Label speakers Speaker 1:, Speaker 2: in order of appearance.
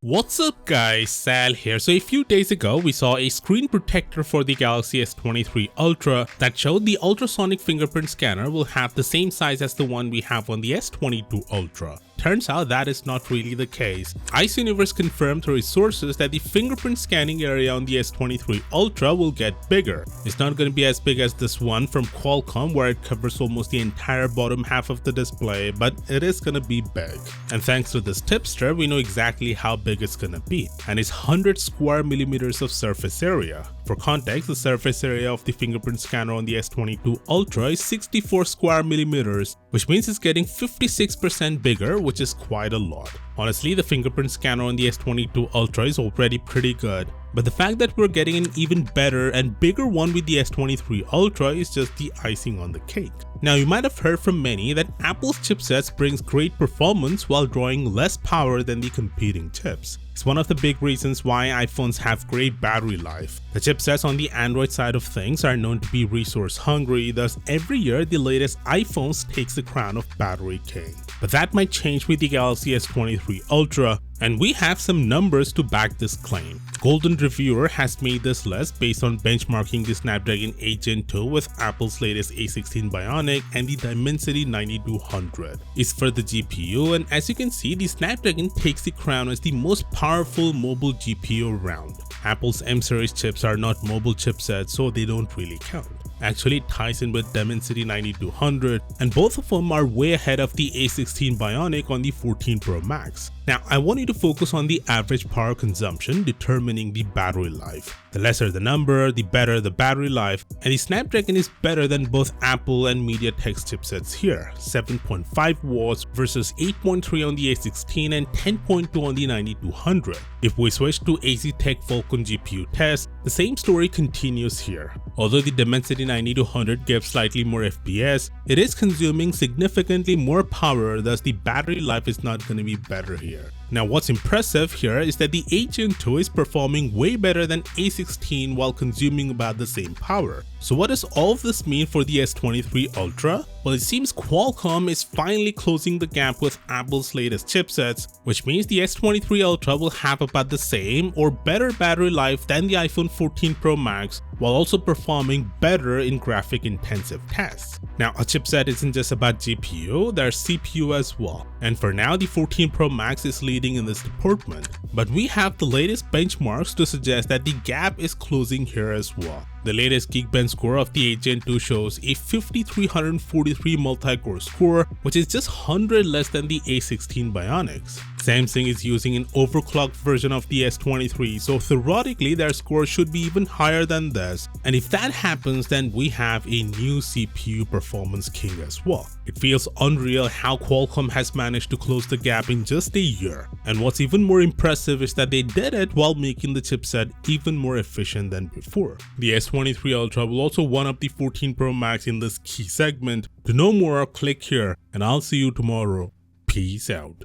Speaker 1: What's up guys, Sal here. So a few days ago we saw a screen protector for the Galaxy S23 Ultra that showed the ultrasonic fingerprint scanner will have the same size as the one we have on the S22 Ultra. Turns out that is not really the case. Universe confirmed through its sources that the fingerprint scanning area on the S23 Ultra will get bigger. It's not going to be as big as this one from Qualcomm where it covers almost the entire bottom half of the display, but it is going to be big. And thanks to this tipster, we know exactly how big it's going to be, and it's 100 square millimeters of surface area. For context, the surface area of the fingerprint scanner on the S22 Ultra is 64 square millimeters, which means it's getting 56% bigger, which is quite a lot. Honestly, the fingerprint scanner on the S22 Ultra is already pretty good, but the fact that we're getting an even better and bigger one with the S23 Ultra is just the icing on the cake. Now, you might have heard from many that Apple's chipsets brings great performance while drawing less power than the competing chips. It's one of the big reasons why iPhones have great battery life. The chipsets on the Android side of things are known to be resource hungry, thus every year the latest iPhones takes the crown of battery king. But that might change with the Galaxy S23 Ultra, and we have some numbers to back this claim. Golden Reviewer has made this list based on benchmarking the Snapdragon 8 Gen 2 with Apple's latest A16 Bionic and the Dimensity 9200. It's for the GPU, and as you can see, the Snapdragon takes the crown as the most powerful mobile GPU around. Apple's M-series chips are not mobile chipsets, so they don't really count. Actually, it ties in with Dimensity 9200, and both of them are way ahead of the A16 Bionic on the 14 Pro Max. Now, I want you to focus on the average power consumption determining the battery life. The lesser the number, the better the battery life, and the Snapdragon is better than both Apple and MediaTek's chipsets here, 7.5 watts versus 8.3 on the A16 and 10.2 on the 9200. If we switch to AZTEC Falcon GPU test, the same story continues here. Although the Dimensity 9200 gives slightly more FPS, it is consuming significantly more power, thus the battery life is not going to be better here. Now, what's impressive here is that the 8 Gen 2 is performing way better than A16 while consuming about the same power. So what does all of this mean for the S23 Ultra? Well, it seems Qualcomm is finally closing the gap with Apple's latest chipsets, which means the S23 Ultra will have about the same or better battery life than the iPhone 14 Pro Max, while also performing better in graphic-intensive tests. Now, a chipset isn't just about GPU, there's CPU as well. And for now, the 14 Pro Max is leading in this department. But we have the latest benchmarks to suggest that the gap is closing here as well. The latest Geekbench score of the 8 Gen 2 shows a 5343 multi-core score, which is just 100 less than the A16 Bionics. Samsung is using an overclocked version of the S23, so theoretically their score should be even higher than this, and if that happens, then we have a new CPU performance king as well. It feels unreal how Qualcomm has managed to close the gap in just a year, and what's even more impressive is that they did it while making the chipset even more efficient than before. The S23 Ultra will also one-up the 14 Pro Max in this key segment. To know more, click here, and I'll see you tomorrow. Peace out.